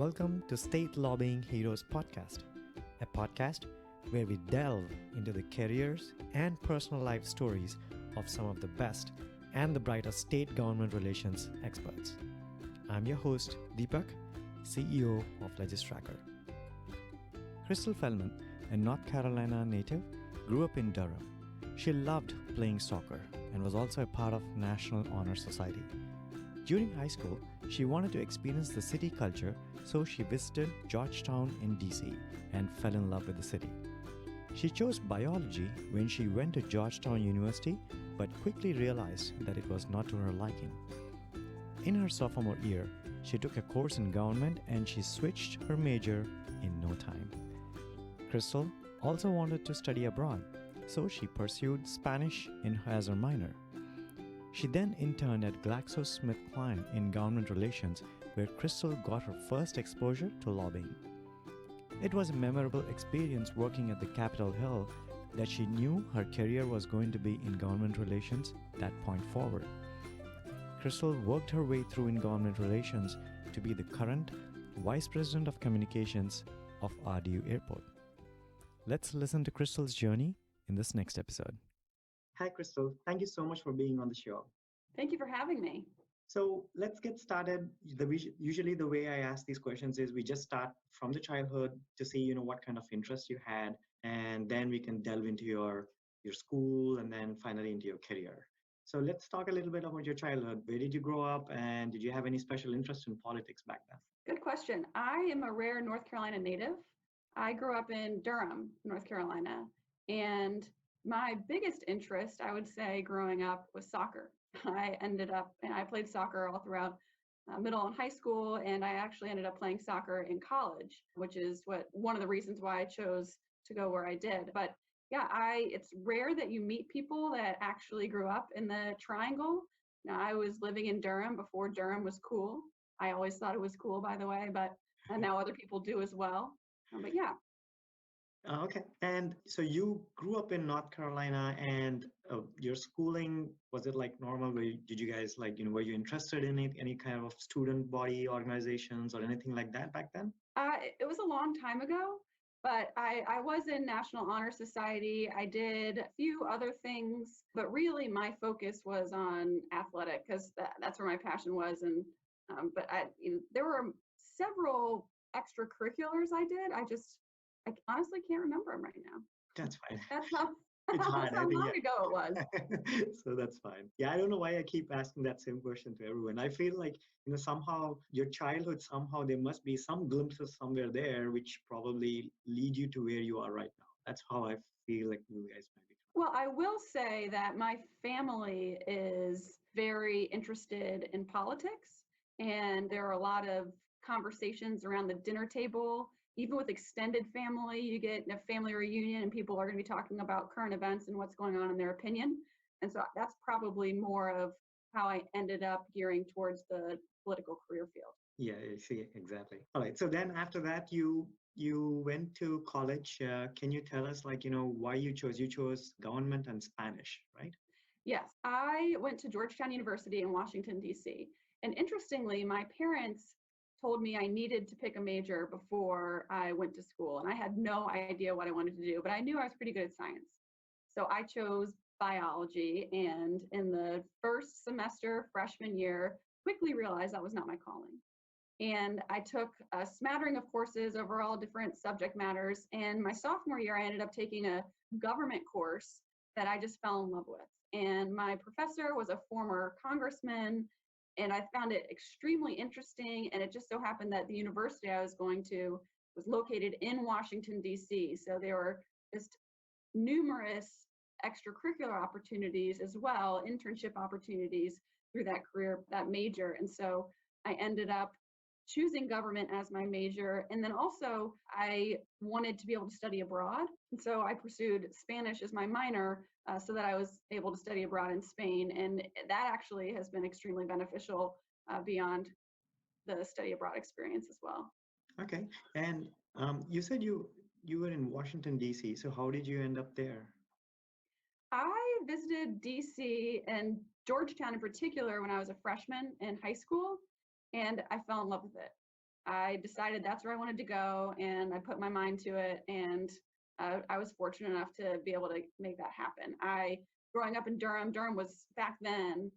Welcome to State Lobbying Heroes Podcast, a podcast where we delve into the careers and personal life stories of some of the best and the brightest state government relations experts. I'm your host, Deepak, CEO of Legistracker. Crystal Feldman, a North Carolina native, grew up in Durham. She loved playing soccer and was also a part of National Honor Society. During high school, she wanted to experience the city culture, so she visited Georgetown in DC and fell in love with the city. She chose biology when she went to Georgetown University, but quickly realized that it was not to her liking. In her sophomore year, she took a course in government and she switched her major in no time. Crystal also wanted to study abroad, so she pursued Spanish as her minor. She then interned at Glaxo Smith Kline in government relations, where Crystal got her first exposure to lobbying. It was a memorable experience working at the Capitol Hill that she knew her career was going to be in government relations that point forward. Crystal worked her way through in government relations to be the current Vice President of Communications of RDU Airport. Let's listen to Crystal's journey in this next episode. Hi, Crystal. Thank you so much for being on the show. Thank you for having me. So let's get started. Usually the way I ask these questions is we just start from the childhood to see, what kind of interest you had, and then we can delve into your school and then finally into your career. So let's talk a little bit about your childhood. Where did you grow up, and did you have any special interest in politics back then? Good question. I am a rare North Carolina native. I grew up in Durham, North Carolina, and my biggest interest, I would say, growing up was soccer. I played soccer all throughout middle and high school, and I actually ended up playing soccer in college, which is one of the reasons why I chose to go where I did. But yeah, it's rare that you meet people that actually grew up in the Triangle. Now, I was living in Durham before Durham was cool. I always thought it was cool, by the way, but now other people do as well. But yeah. Okay. And so you grew up in North Carolina, and your schooling, was it like normal? Did you guys were you interested in any kind of student body organizations or anything like that back then? It was a long time ago, but I was in National Honor Society. I did a few other things, but really my focus was on athletic because that's where my passion was. And but there were several extracurriculars I did. I honestly can't remember them right now. That's fine. That's how, it's hard. how long ago it was. So that's fine. Yeah, I don't know why I keep asking that same question to everyone. I feel like, somehow your childhood, somehow there must be some glimpses somewhere there which probably lead you to where you are right now. That's how I feel like you guys might be. Well, I will say that my family is very interested in politics, and there are a lot of conversations around the dinner table. Even with extended family, you get a family reunion and people are going to be talking about current events and what's going on in their opinion. And so that's probably more of how I ended up gearing towards the political career field. Yeah, I see, exactly. All right. So then after that, you went to college. Can you tell us why you chose government and Spanish, right? Yes, I went to Georgetown University in Washington, D.C. And interestingly, my parents told me I needed to pick a major before I went to school. And I had no idea what I wanted to do, but I knew I was pretty good at science. So I chose biology, and in the first semester, freshman year, quickly realized that was not my calling. And I took a smattering of courses over all different subject matters. And my sophomore year, I ended up taking a government course that I just fell in love with. And my professor was a former congressman, and I found it extremely interesting. And it just so happened that the university I was going to was located in Washington, D.C. So there were just numerous extracurricular opportunities as well, internship opportunities through that career, that major. And so I ended up choosing government as my major. And then also I wanted to be able to study abroad. And so I pursued Spanish as my minor so that I was able to study abroad in Spain. And that actually has been extremely beneficial beyond the study abroad experience as well. Okay. And you said you were in Washington, D.C. So how did you end up there? I visited D.C. and Georgetown in particular when I was a freshman in high school, and I fell in love with it. I decided that's where I wanted to go, and I put my mind to it, and I was fortunate enough to be able to make that happen. Growing up in Durham was back then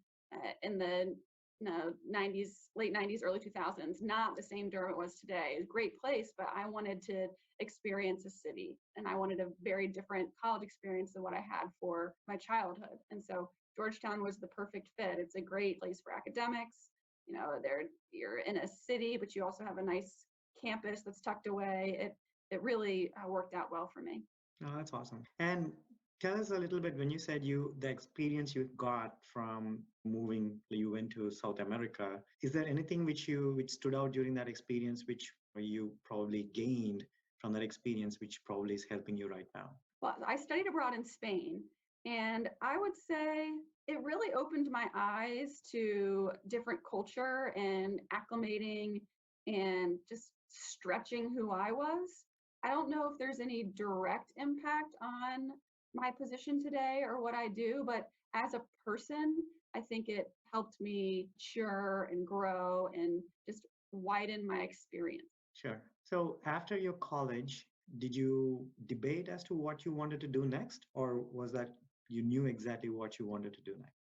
in the 90s, late 90s, early 2000s, not the same Durham it was today. A great place, but I wanted to experience a city, and I wanted a very different college experience than what I had for my childhood. And so Georgetown was the perfect fit. It's a great place for academics. You're in a city, but you also have a nice campus that's tucked away. It really worked out well for me. Oh, that's awesome. And tell us a little bit when you said the experience you got from moving, you went to South America. Is there anything which stood out during that experience, which you probably gained from that experience, which probably is helping you right now? Well, I studied abroad in Spain, and I would say it really opened my eyes to different culture and acclimating and just stretching who I was. I don't know if there's any direct impact on my position today or what I do, but as a person, I think it helped me mature and grow and just widen my experience. Sure. So after your college, did you debate as to what you wanted to do next, or was that you knew exactly what you wanted to do next?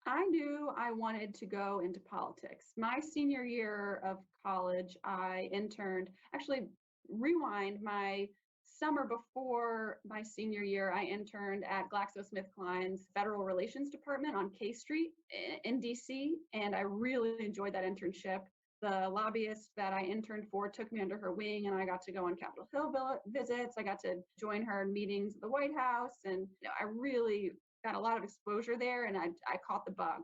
I knew I wanted to go into politics. My senior year of college, I interned, actually, rewind my summer before my senior year, I interned at Glaxo Smith Kline's Federal Relations Department on K Street in DC, and I really enjoyed that internship. The lobbyist that I interned for took me under her wing, and I got to go on Capitol Hill visits. I got to join her in meetings at the White House, and I really got a lot of exposure there, and I caught the bug.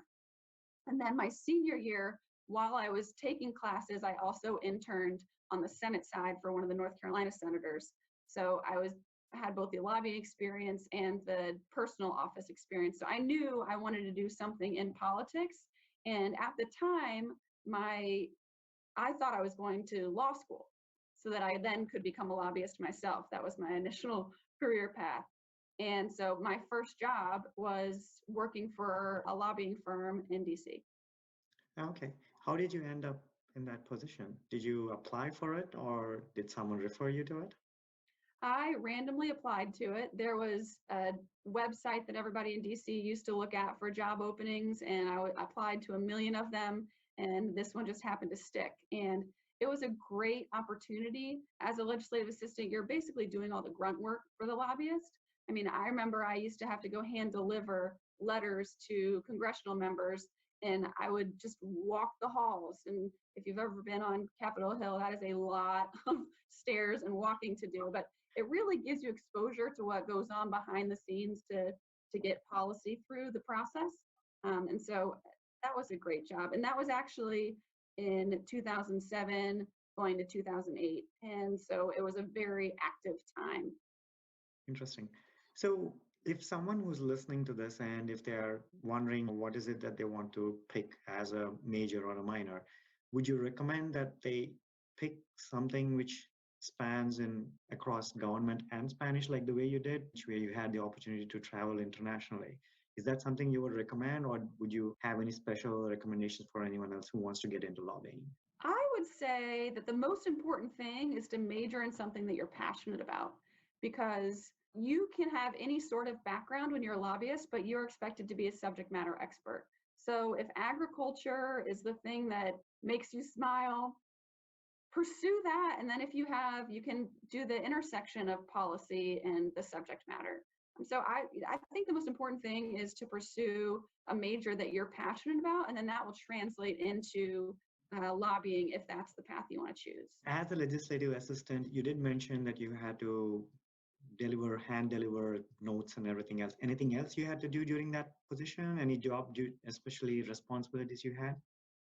And then my senior year, while I was taking classes, I also interned on the Senate side for one of the North Carolina senators. So I had both the lobbying experience and the personal office experience. So I knew I wanted to do something in politics. And at the time, I thought I was going to law school so that I then could become a lobbyist myself. That was my initial career path. And so my first job was working for a lobbying firm in DC. Okay. How did you end up in that position? Did you apply for it, or did someone refer you to it? I randomly applied to it. There was a website that everybody in DC used to look at for job openings, and I applied to a million of them, and this one just happened to stick. And it was a great opportunity. As a legislative assistant, you're basically doing all the grunt work for the lobbyist. I mean, I remember I used to have to go hand deliver letters to congressional members, and I would just walk the halls. And if you've ever been on Capitol Hill, that is a lot of stairs and walking to do. But it really gives you exposure to what goes on behind the scenes to get policy through the process. And so that was a great job. And that was actually in 2007 going to 2008. And so it was a very active time. Interesting. So if someone who's listening to this and if they're wondering what is it that they want to pick as a major or a minor, would you recommend that they pick something which spans in across government and Spanish like the way you did, where you had the opportunity to travel internationally? Is that something you would recommend, or would you have any special recommendations for anyone else who wants to get into lobbying? I would say that the most important thing is to major in something that you're passionate about, because you can have any sort of background when you're a lobbyist, but you're expected to be a subject matter expert. So if agriculture is the thing that makes you smile, pursue that. And then if you can do the intersection of policy and the subject matter. So I think the most important thing is to pursue a major that you're passionate about, and then that will translate into lobbying if that's the path you want to choose. As a legislative assistant, you did mention that you had to hand deliver notes and everything else. Anything else you had to do during that position? Any job, especially responsibilities you had?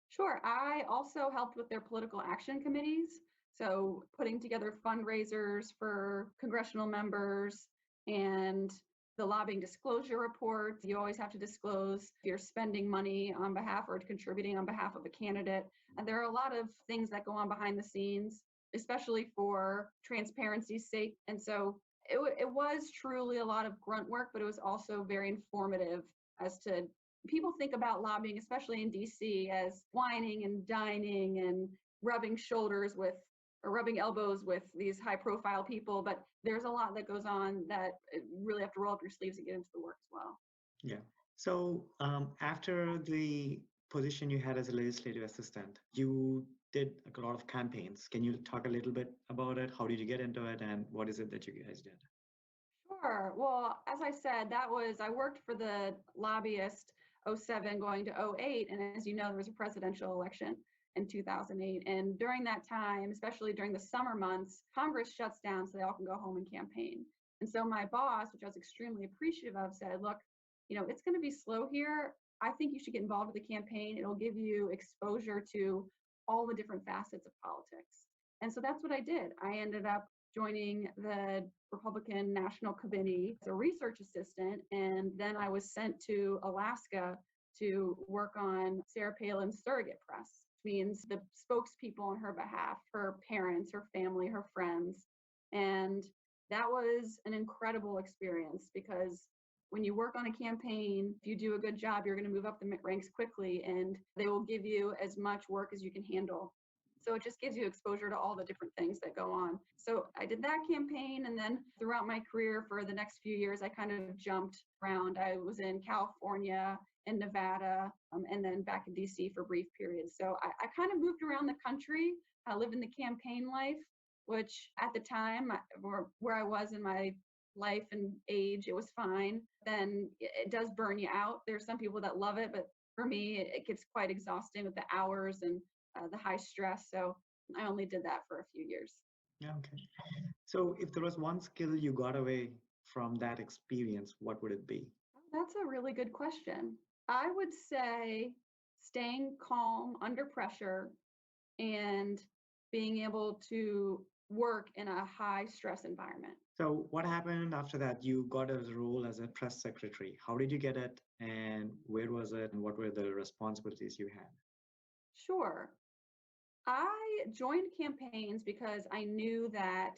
Sure. I also helped with their political action committees. So putting together fundraisers for congressional members and the lobbying disclosure report. You always have to disclose if you're spending money on behalf or contributing on behalf of a candidate. And there are a lot of things that go on behind the scenes, especially for transparency's sake. And so it was truly a lot of grunt work, but it was also very informative as to people think about lobbying, especially in DC, as whining and dining and rubbing shoulders with or rubbing elbows with these high profile people, but there's a lot that goes on that really have to roll up your sleeves and get into the work as well. Yeah. So after the position you had as a legislative assistant, you did a lot of campaigns. Can you talk a little bit about it? How did you get into it, and what is it that you guys did? Sure. Well, as I said, I worked for the lobbyist '07 going to '08. And as you know, there was a presidential election in 2008. And during that time, especially during the summer months, Congress shuts down so they all can go home and campaign. And so my boss, which I was extremely appreciative of, said, look, it's going to be slow here. I think you should get involved with the campaign. It'll give you exposure to all the different facets of politics. And so that's what I did. I ended up joining the Republican National Committee as a research assistant. And then I was sent to Alaska to work on Sarah Palin's surrogate press, which means the spokespeople on her behalf, her parents, her family, her friends. And that was an incredible experience because when you work on a campaign, if you do a good job, you're going to move up the ranks quickly and they will give you as much work as you can handle. So it just gives you exposure to all the different things that go on. So I did that campaign. And then throughout my career for the next few years, I kind of jumped around. I was in California and Nevada, and then back in DC for brief periods. So I kind of moved around the country. I lived in the campaign life, which at the time, where I was in my life and age, it was fine. Then it does burn you out. There's some people that love it, but for me, it gets quite exhausting with the hours and the high stress. So I only did that for a few years. Yeah, okay. So if there was one skill you got away from that experience, what would it be? That's a really good question. I would say staying calm under pressure and being able to work in a high stress environment. So what happened after that? You got a role as a press secretary. How did you get it, and where was it, and what were the responsibilities you had? Sure. I joined campaigns because I knew that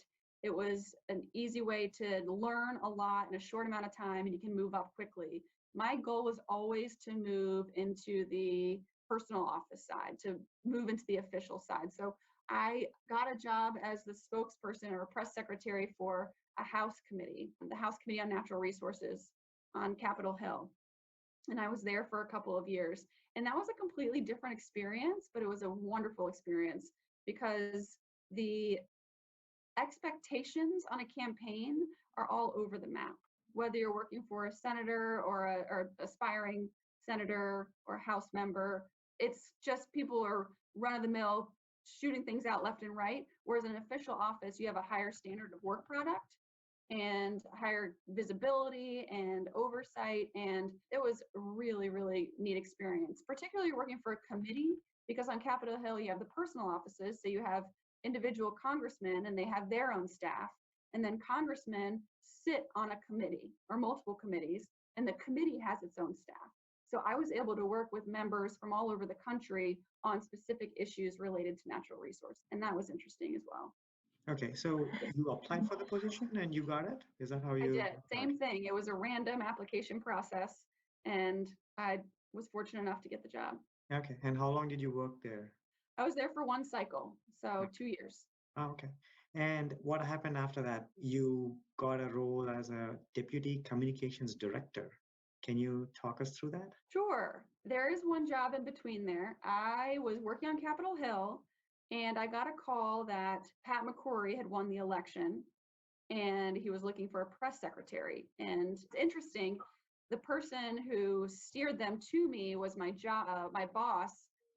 it was an easy way to learn a lot in a short amount of time and you can move up quickly. My goal was always to move into the personal office side, to move into the official side. So I got a job as the spokesperson or a press secretary for a House committee, the House Committee on Natural Resources on Capitol Hill. And I was there for a couple of years. And that was a completely different experience, but it was a wonderful experience because the expectations on a campaign are all over the map. Whether you're working for a senator or a aspiring senator or House member, it's just people are run of the mill shooting things out left and right. Whereas in an official office, you have a higher standard of work product and higher visibility and oversight. And it was a really, really neat experience, particularly working for a committee, because on Capitol Hill, you have the personal offices. So you have individual congressmen and they have their own staff. And then congressmen sit on a committee or multiple committees, and the committee has its own staff. So I was able to work with members from all over the country on specific issues related to natural resources. And that was interesting as well. Okay, so you applied for the position and you got it? Is that how you? I did. Same thing. It was a random application process, and I was fortunate enough to get the job. Okay, and how long did you work there? I was there for one cycle, so 2 years. Oh, okay. And what happened after that? You got a role as a deputy communications director. Can you talk us through that? Sure. There is one job in between there. I was working on Capitol Hill, and I got a call that Pat McCrory had won the election, and he was looking for a press secretary. And it's interesting, the person who steered them to me was my boss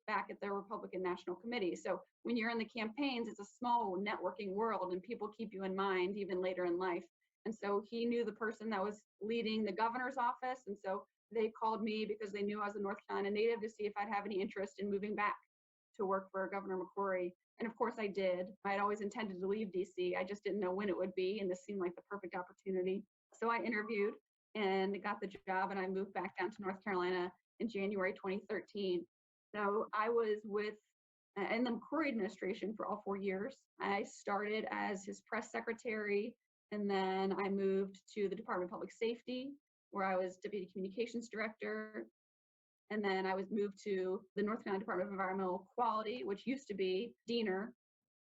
back at the Republican National Committee. So when you're in the campaigns, it's a small networking world and people keep you in mind even later in life. And so he knew the person that was leading the governor's office. And so they called me because they knew I was a North Carolina native to see if I'd have any interest in moving back to work for Governor McCrory. And of course I did. I'd always intended to leave DC. I just didn't know when it would be. And this seemed like the perfect opportunity. So I interviewed and got the job, and I moved back down to North Carolina in January 2013. So I was in the McCrory administration for all 4 years. I started as his press secretary, and then I moved to the Department of Public Safety, where I was deputy communications director. And then I was moved to the North Carolina Department of Environmental Quality, which used to be DENR,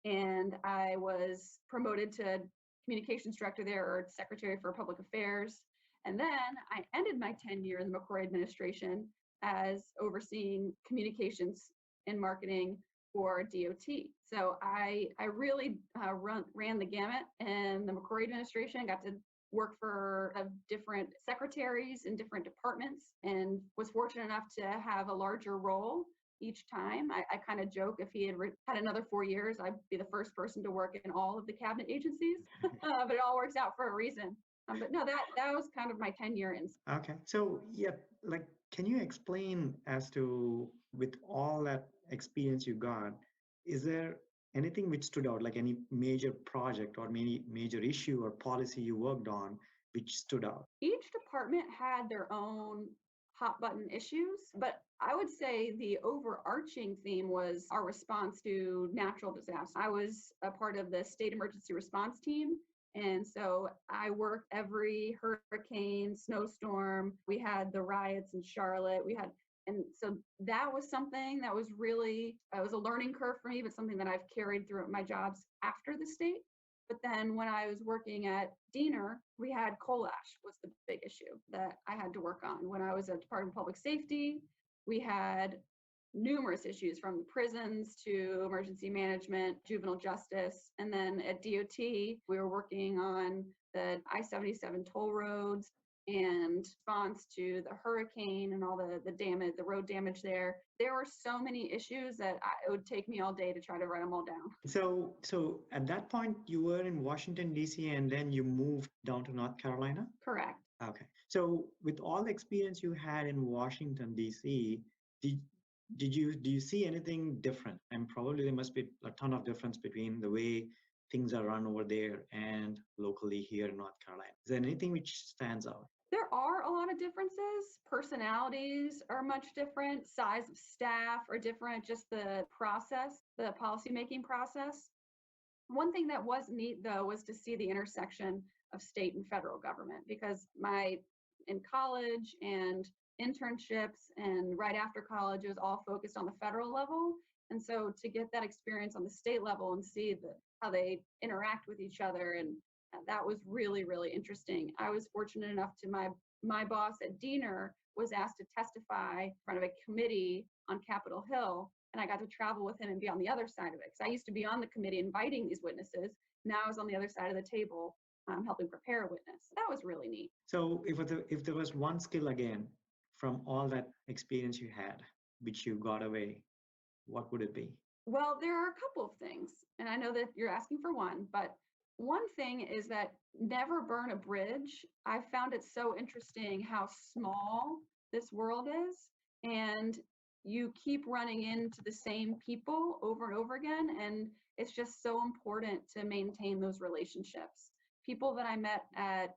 and I was promoted to communications director there, or secretary for public affairs. And then I ended my tenure in the McCrory administration as overseeing communications and marketing for DOT. So I really ran the gamut in the McCrory administration. I got to work for different secretaries in different departments, and was fortunate enough to have a larger role each time. I kind of joke, if he had another 4 years, I'd be the first person to work in all of the cabinet agencies, but it all works out for a reason. But no, that was kind of my tenure. Okay. So, yeah, like, can you explain as to, with all that experience you got, is there anything which stood out, like any major project or major issue or policy you worked on which stood out? Each department had their own hot button issues, but I would say the overarching theme was our response to natural disasters. I was a part of the state emergency response team. And so I worked every hurricane, snowstorm. We had the riots in Charlotte. And so that was something that was really, it was a learning curve for me, but something that I've carried through my jobs after the state. But then when I was working at DENR, we had coal ash was the big issue that I had to work on. When I was at Department of Public Safety, we had numerous issues, from the prisons to emergency management, juvenile justice. And then at DOT, we were working on the I-77 toll roads and response to the hurricane and all the damage, the road damage there. There were so many issues that it would take me all day to try to write them all down. So at that point, you were in Washington, D.C., and then you moved down to North Carolina? Correct. Okay. So with all the experience you had in Washington, D.C., do you see anything different? And probably there must be a ton of difference between the way things are run over there and locally here in North Carolina. Is there anything which stands out? There are a lot of differences. Personalities are much different. Size of staff are different. Just the process, the policymaking process. One thing that was neat, though, was to see the intersection of state and federal government, because in college and internships and right after college, it was all focused on the federal level. And so to get that experience on the state level and see how they interact with each other, and that was really, really interesting. I was fortunate enough to my boss at DENR was asked to testify in front of a committee on Capitol Hill, and I got to travel with him and be on the other side of it. Because I used to be on the committee inviting these witnesses. Now I was on the other side of the table helping prepare a witness. That was really neat. So if there was one skill again from all that experience you had, which you got away, what would it be? Well, there are a couple of things, and I know that you're asking for one, but one thing is that never burn a bridge. I found it so interesting how small this world is, and you keep running into the same people over and over again, and it's just so important to maintain those relationships. People that I met at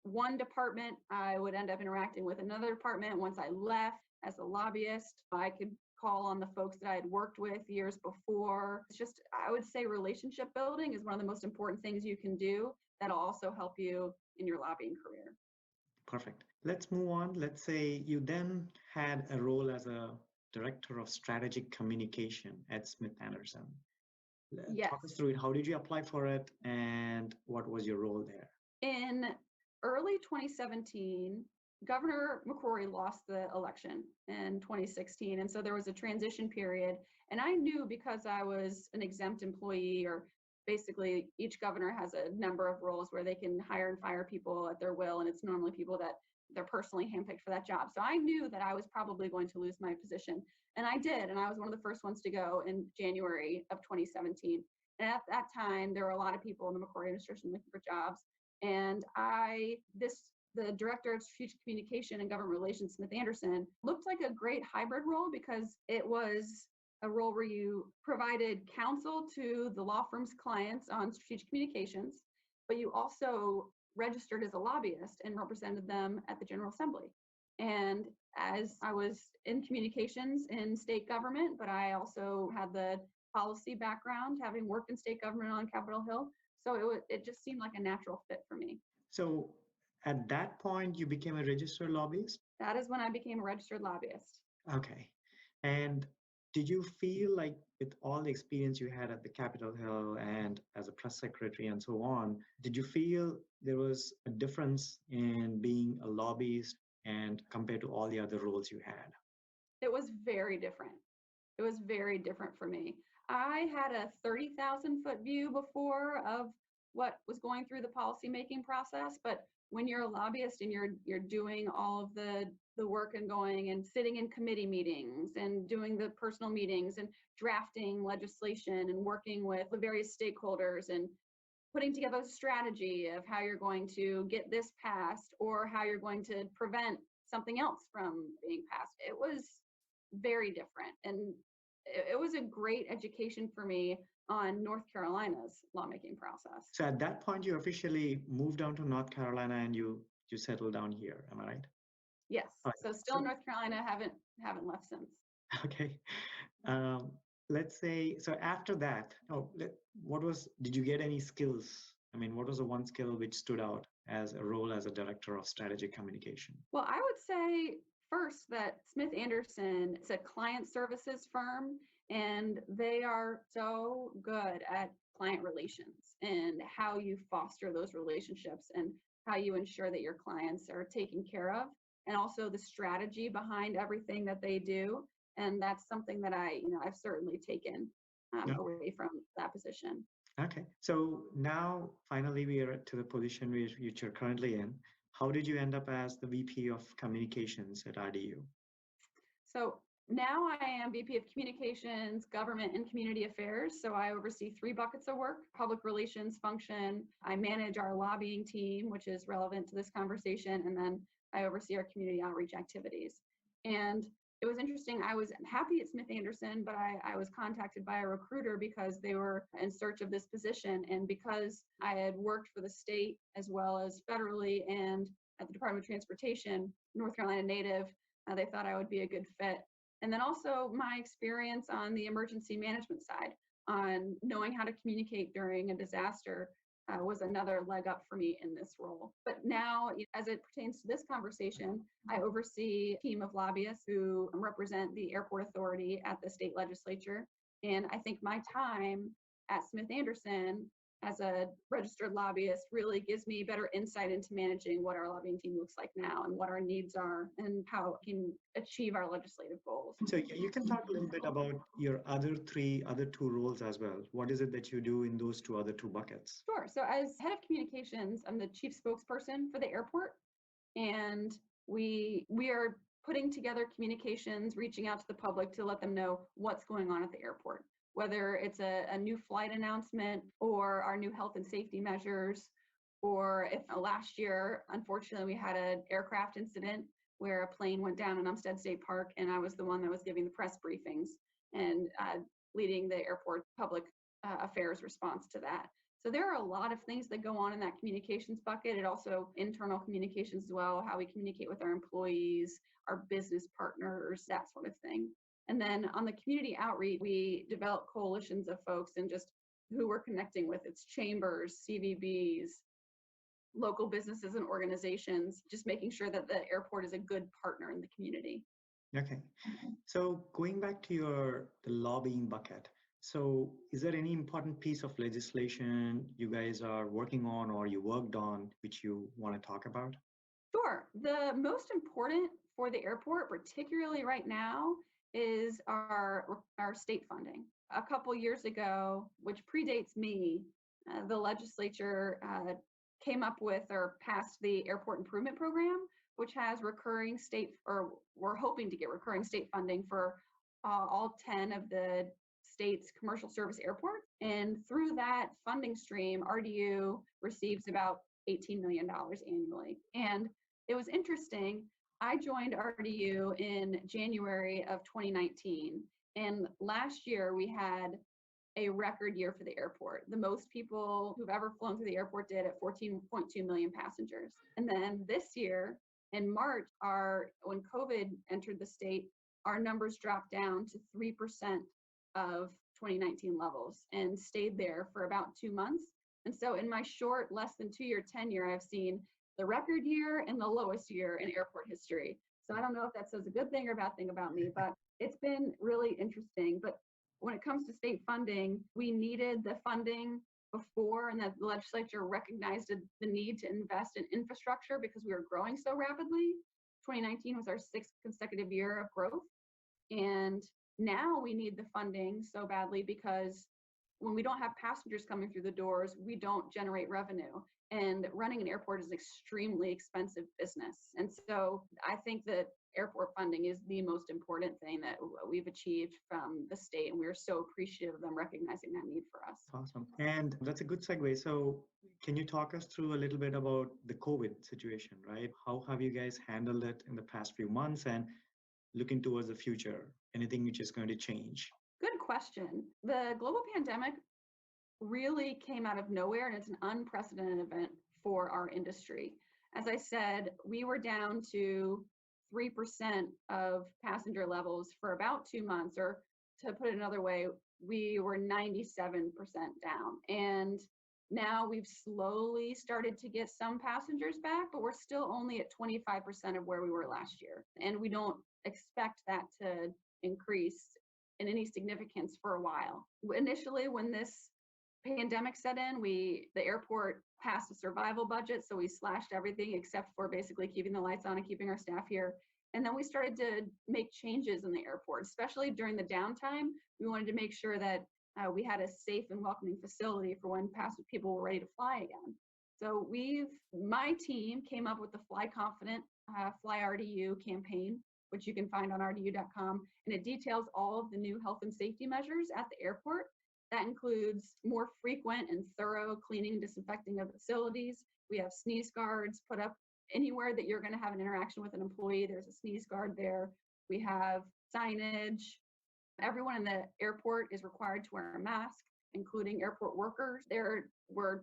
one department, I would end up interacting with another department. Once I left as a lobbyist, I could call on the folks that I had worked with years before. It's just, I would say relationship building is one of the most important things you can do that'll also help you in your lobbying career. Perfect. Let's move on. Let's say you then had a role as a director of strategic communication at Smith Anderson. Yes. Talk us through it. How did you apply for it, and what was your role there? In early 2017, Governor McCrory lost the election in 2016. And so there was a transition period. And I knew, because I was an exempt employee, or basically each governor has a number of roles where they can hire and fire people at their will. And it's normally people that they're personally handpicked for that job. So I knew that I was probably going to lose my position. And I did. And I was one of the first ones to go in January of 2017. And at that time, there were a lot of people in the McCrory administration looking for jobs. And the director of strategic communication and government relations, Smith Anderson, looked like a great hybrid role, because it was a role where you provided counsel to the law firm's clients on strategic communications, but you also registered as a lobbyist and represented them at the General Assembly. And as I was in communications in state government, but I also had the policy background, having worked in state government on Capitol Hill. So it just seemed like a natural fit for me. So at that point, you became a registered lobbyist? That is when I became a registered lobbyist. Okay. And did you feel like with all the experience you had at the Capitol Hill and as a press secretary and so on, did you feel there was a difference in being a lobbyist and compared to all the other roles you had? It was very different. It was very different for me. I had a 30,000-foot view before of what was going through the policymaking process, but when you're a lobbyist and you're doing all of the work and going and sitting in committee meetings and doing the personal meetings and drafting legislation and working with the various stakeholders and putting together a strategy of how you're going to get this passed or how you're going to prevent something else from being passed. It was very different. And it was a great education for me on North Carolina's lawmaking process. So at that point, you officially moved down to North Carolina and you settled down here. Am I right? Yes. All right. So still in North Carolina, haven't left since. Okay. Um, let's say, so after that, did you get any skills? I mean, what was the one skill which stood out as a role as a director of strategic communication? Well, I would say first that Smith Anderson is a client services firm, and they are so good at client relations and how you foster those relationships and how you ensure that your clients are taken care of, and also the strategy behind everything that they do. And that's something that I've certainly taken Yeah. away from that position. Okay. So now finally we are to the position which you're currently in. How did you end up as the VP of communications at RDU? So now I am VP of Communications, Government, and Community Affairs. So I oversee 3 buckets of work: public relations function. I manage our lobbying team, which is relevant to this conversation. And then I oversee our community outreach activities. And it was interesting. I was happy at Smith Anderson, but I was contacted by a recruiter because they were in search of this position. And because I had worked for the state as well as federally and at the Department of Transportation, North Carolina native, they thought I would be a good fit. And then also my experience on the emergency management side, on knowing how to communicate during a disaster, was another leg up for me in this role. But now, as it pertains to this conversation, I oversee a team of lobbyists who represent the airport authority at the state legislature. And I think my time at Smith Anderson as a registered lobbyist really gives me better insight into managing what our lobbying team looks like now and what our needs are and how we can achieve our legislative goals. So you can talk a little bit about your other two roles as well. What is it that you do in those other two buckets? Sure. So as head of communications, I'm the chief spokesperson for the airport, and we are putting together communications, reaching out to the public to let them know what's going on at the airport, whether it's a new flight announcement or our new health and safety measures, or if last year, unfortunately, we had an aircraft incident where a plane went down in Umstead State Park, and I was the one that was giving the press briefings and leading the airport public affairs response to that. So there are a lot of things that go on in that communications bucket. It also internal communications as well, how we communicate with our employees, our business partners, that sort of thing. And then on the community outreach, we develop coalitions of folks and just who we're connecting with. It's chambers, CVBs, local businesses and organizations, just making sure that the airport is a good partner in the community. Okay. So going back to the lobbying bucket, so is there any important piece of legislation you guys are working on or you worked on which you want to talk about? Sure. The most important for the airport, particularly right now, is our state funding. A couple years ago, which predates me, the legislature came up with or passed the Airport Improvement Program, which has recurring state, or we're hoping to get recurring state funding for all 10 of the state's commercial service airports. And through that funding stream, RDU receives about $18 million annually. And it was interesting. I joined RDU in January of 2019. And last year we had a record year for the airport. The most people who've ever flown through the airport did at 14.2 million passengers. And then this year in March, when COVID entered the state, our numbers dropped down to 3% of 2019 levels and stayed there for about 2 months. And so in my short, less than 2-year tenure, I've seen the record year and the lowest year in airport history. So I don't know if that says a good thing or a bad thing about me, but it's been really interesting. But when it comes to state funding, we needed the funding before, and that the legislature recognized the need to invest in infrastructure because we were growing so rapidly. 2019 was our 6th consecutive year of growth. And now we need the funding so badly because when we don't have passengers coming through the doors, we don't generate revenue. And running an airport is an extremely expensive business. And so I think that airport funding is the most important thing that we've achieved from the state. And we're so appreciative of them recognizing that need for us. Awesome. And that's a good segue. So can you talk us through a little bit about the COVID situation, right? How have you guys handled it in the past few months and looking towards the future? Anything which is going to change? Good question. The global pandemic really came out of nowhere, and it's an unprecedented event for our industry. As I said, we were down to 3% of passenger levels for about 2 months, or to put it another way, we were 97% down. And now we've slowly started to get some passengers back, but we're still only at 25% of where we were last year. And we don't expect that to increase in any significance for a while. Initially, when this pandemic set in, the airport passed a survival budget, so we slashed everything except for basically keeping the lights on and keeping our staff here. And then we started to make changes in the airport, especially during the downtime. We wanted to make sure that we had a safe and welcoming facility for when people were ready to fly again. So my team came up with the Fly Confident, Fly RDU campaign, which you can find on rdu.com, and it details all of the new health and safety measures at the airport. That includes more frequent and thorough cleaning and disinfecting of facilities. We have sneeze guards put up anywhere that you're going to have an interaction with an employee. There's a sneeze guard there. We have signage. Everyone in the airport is required to wear a mask, including airport workers. We're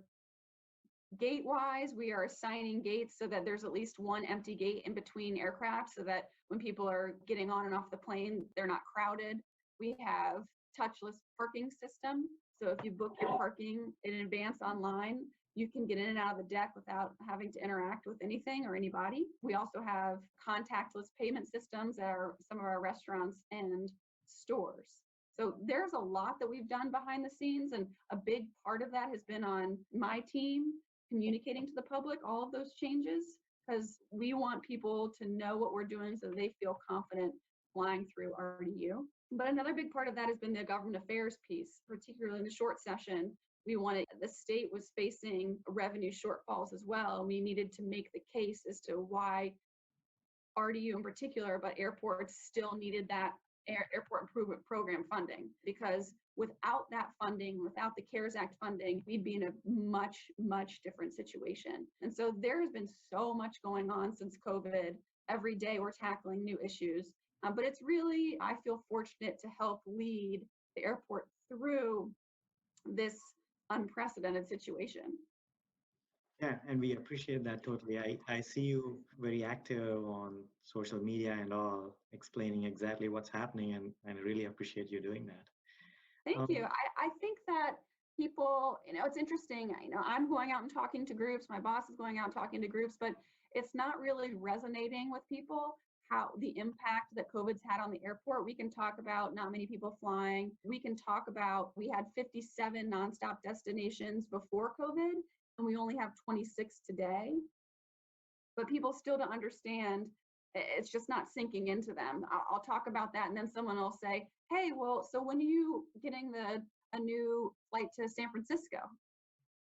gate-wise, we are assigning gates so that there's at least one empty gate in between aircraft so that when people are getting on and off the plane, they're not crowded. We have touchless parking system. So if you book your parking in advance online, you can get in and out of the deck without having to interact with anything or anybody. We also have contactless payment systems at some of our restaurants and stores. So there's a lot that we've done behind the scenes, and a big part of that has been on my team communicating to the public all of those changes, because we want people to know what we're doing so they feel confident flying through RDU. But another big part of that has been the government affairs piece, particularly in the short session. The state was facing revenue shortfalls as well. We needed to make the case as to why RDU in particular, but airports still needed that airport improvement program funding, because without that funding, without the CARES Act funding, we'd be in a much, much different situation. And so there has been so much going on since COVID. Every day we're tackling new issues. But it's really, I feel fortunate to help lead the airport through this unprecedented situation. Yeah, and we appreciate that totally. I see you very active on social media and all, explaining exactly what's happening, and I really appreciate you doing that. Thank you. I think that people, it's interesting. I'm going out and talking to groups. My boss is going out and talking to groups, but it's not really resonating with people how the impact that COVID's had on the airport. We can talk about not many people flying. We can talk about, we had 57 nonstop destinations before COVID, and we only have 26 today. But people still don't understand. It's just not sinking into them. I'll talk about that, and then someone will say, hey, well, so when are you getting a new flight to San Francisco?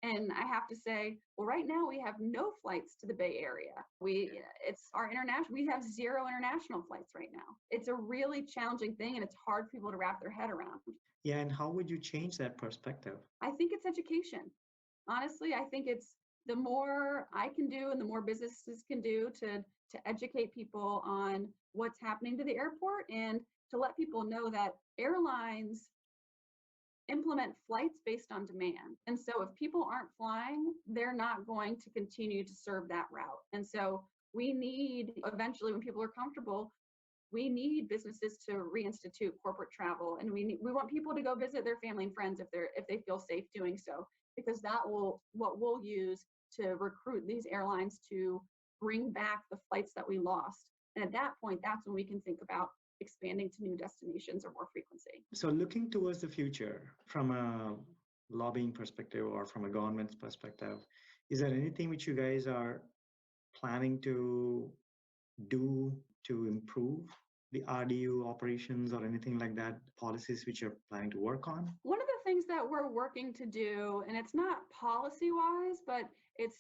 And I have to say, well, right now we have no flights to the Bay Area. We have 0 international flights right now. It's a really challenging thing, and it's hard for people to wrap their head around. Yeah, and how would you change that perspective? I think it's education. Honestly, I think it's the more I can do and the more businesses can do to educate people on what's happening to the airport, and to let people know that airlines implement flights based on demand. And so if people aren't flying, they're not going to continue to serve that route. And so we need, eventually when people are comfortable, we need businesses to reinstitute corporate travel, and we want people to go visit their family and friends if they feel safe doing so, because what we'll use to recruit these airlines to bring back the flights that we lost. And at that point, that's when we can think about expanding to new destinations or more frequency. So looking towards the future from a lobbying perspective or from a government's perspective, is there anything which you guys are planning to do to improve the RDU operations or anything like that, policies which you're planning to work on? One of the things that we're working to do, and it's not policy-wise, but it's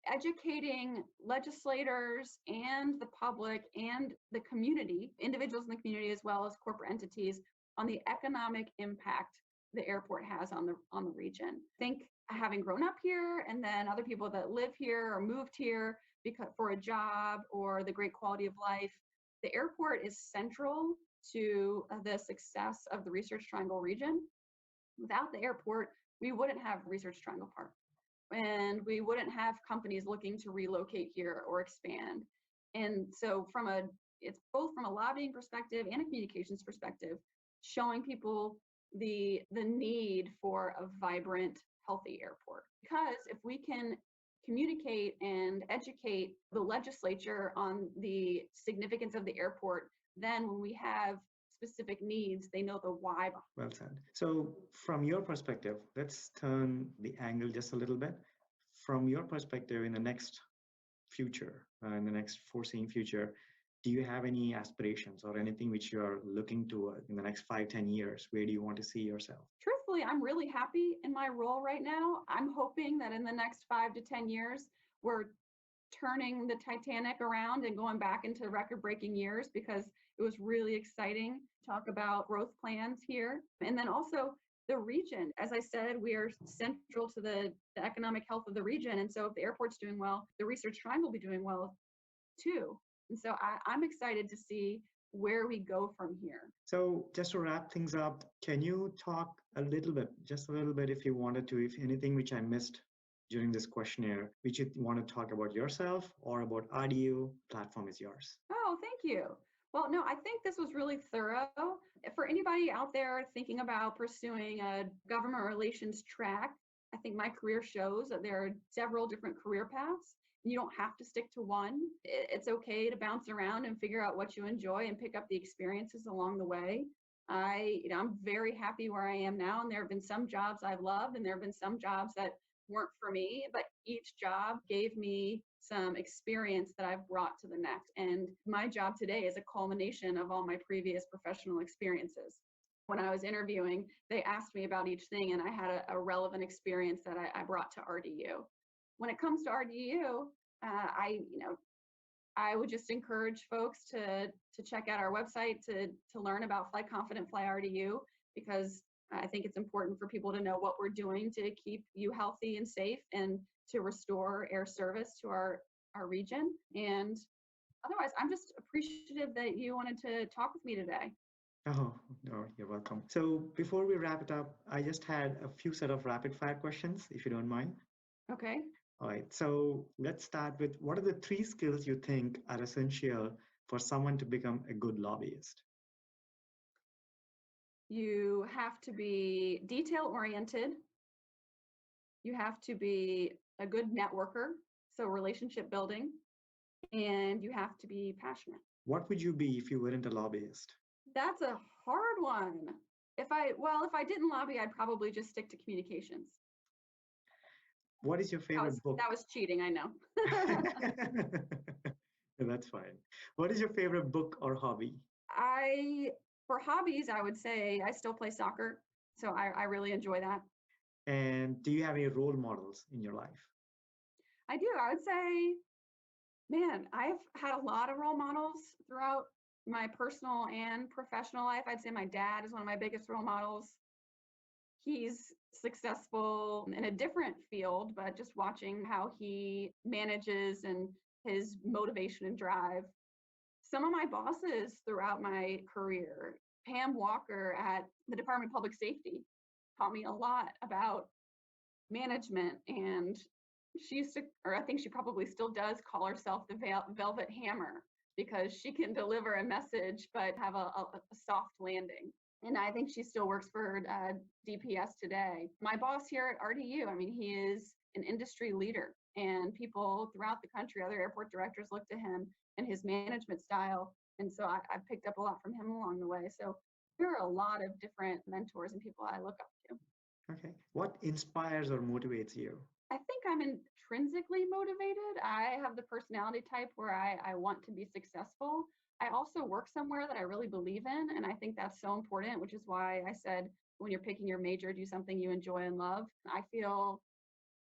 educating legislators and the public and the community, individuals in the community as well as corporate entities, on the economic impact the airport has on the region. I think having grown up here and then other people that live here or moved here because for a job or the great quality of life, the airport is central to the success of the Research Triangle region. Without the airport, we wouldn't have Research Triangle Park, and we wouldn't have companies looking to relocate here or expand. And so it's both from a lobbying perspective and a communications perspective, showing people the need for a vibrant, healthy airport. Because if we can communicate and educate the legislature on the significance of the airport, then when we have specific needs, they know the why. Well said. So from your perspective, let's turn the angle just a little bit. From your perspective in the next future, in the next foreseeing future, do you have any aspirations or anything which you're looking to in the next 5-10 years? Where do you want to see yourself? Truthfully, I'm really happy in my role right now. I'm hoping that in the next 5 to 10 years, we're turning the Titanic around and going back into record-breaking years, because it was really exciting to talk about growth plans here. And then also the region. As I said, we are central to the economic health of the region. And so if the airport's doing well, the Research Triangle will be doing well too. And so I'm excited to see where we go from here. So just to wrap things up, can you talk just a little bit if you wanted to, if anything which I missed during this questionnaire, which you want to talk about yourself or about RDU, platform is yours. Oh, thank you. Well, no, I think this was really thorough. For anybody out there thinking about pursuing a government relations track, I think my career shows that there are several different career paths. You don't have to stick to one. It's okay to bounce around and figure out what you enjoy and pick up the experiences along the way. I'm very happy where I am now, and there have been some jobs I've loved, and there have been some jobs that weren't for me, but each job gave me some experience that I've brought to the next. And my job today is a culmination of all my previous professional experiences. When I was interviewing, they asked me about each thing, and I had a relevant experience that I brought to RDU. When it comes to RDU, I would just encourage folks to check out our website to learn about Fly Confident, Fly RDU, because I think it's important for people to know what we're doing to keep you healthy and safe and to restore air service to our region. And otherwise, I'm just appreciative that you wanted to talk with me today. Oh, no, you're welcome. So before we wrap it up, I just had a few set of rapid fire questions, if you don't mind. Okay. All right. So let's start with, what are the 3 skills you think are essential for someone to become a good lobbyist? You have to be detail-oriented. You have to be a good networker, so relationship building, and you have to be passionate. What would you be if you weren't a lobbyist? That's a hard one. If I didn't lobby, I'd probably just stick to communications. What is your favorite book? That was cheating, I know. That's fine. What is your favorite book or hobby? For hobbies, I would say I still play soccer, so I really enjoy that. And do you have any role models in your life? I do. I would say, man, I've had a lot of role models throughout my personal and professional life. I'd say my dad is one of my biggest role models. He's successful in a different field, but just watching how he manages and his motivation and drive. Some of my bosses throughout my career, Pam Walker at the Department of Public Safety, taught me a lot about management, and she used to, or I think she probably still does, call herself the Velvet Hammer, because she can deliver a message but have a soft landing. And I think she still works for DPS today. My boss here at RDU, I mean, he is an industry leader. and people throughout the country, other airport directors, look to him and his management style. And so I picked up a lot from him along the way. So there are a lot of different mentors and people I look up to. Okay. What inspires or motivates you? I think I'm intrinsically motivated. I have the personality type where I want to be successful. I also work somewhere that I really believe in, and I think that's so important, which is why I said when you're picking your major, do something you enjoy and love. I feel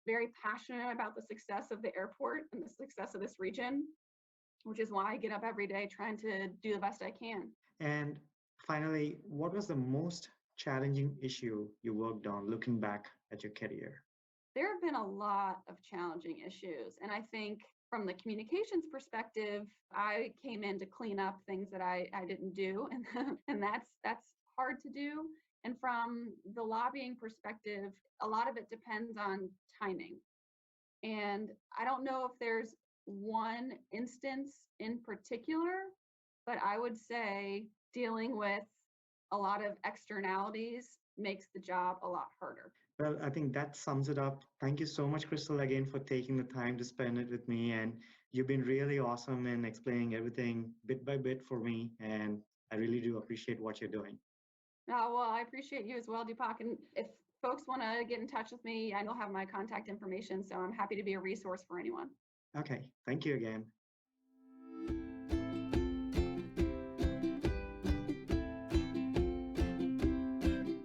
very passionate about the success of the airport and the success of this region, which is why I get up every day trying to do the best I can. And finally, what was the most challenging issue you worked on looking back at your career? There have been a lot of challenging issues. And I think from the communications perspective, I came in to clean up things that I didn't do. And that's hard to do. And from the lobbying perspective, a lot of it depends on timing. And I don't know if there's one instance in particular, but I would say dealing with a lot of externalities makes the job a lot harder. Well, I think that sums it up. Thank you so much, Crystal, again for taking the time to spend it with me. And you've been really awesome in explaining everything bit by bit for me. And I really do appreciate what you're doing. Oh, well, I appreciate you as well, Deepak. And if folks want to get in touch with me, I don't have my contact information, so I'm happy to be a resource for anyone. Okay. Thank you again.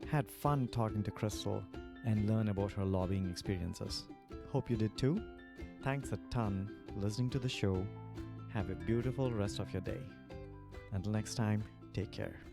Had fun talking to Crystal and learn about her lobbying experiences. Hope you did too. Thanks a ton for listening to the show. Have a beautiful rest of your day. Until next time, take care.